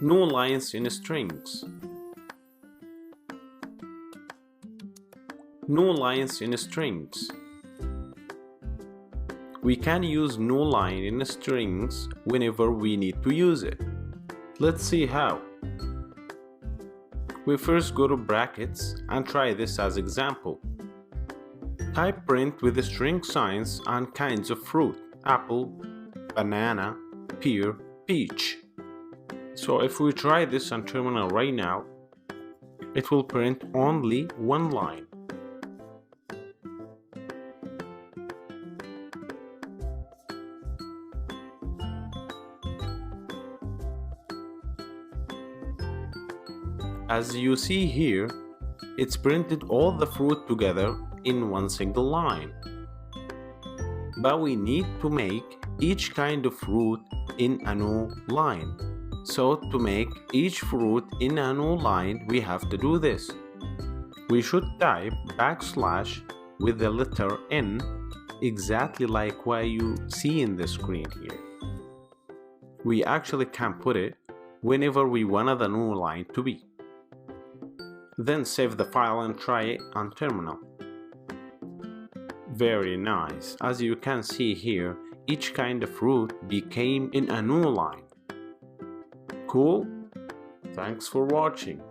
No lines in strings. No lines in strings. We can use no line in strings whenever we need to use it. Let's see how. We first go to brackets and try this as example. Type print with the string signs and kinds of fruit: apple, banana, pear, peach. So if we try this on terminal right now, it will print only one line. As you see here, it's printed all the fruit together in one single line. But we need to make each kind of fruit in a new line. So to make each fruit in a new line, we have to do this. We should type backslash with the letter N, exactly like what you see in the screen here. We actually can put it whenever we want the new line to be. Then save the file and try it on terminal. Very nice. As you can see here, each kind of fruit became in a new line. Cool? Thanks for watching.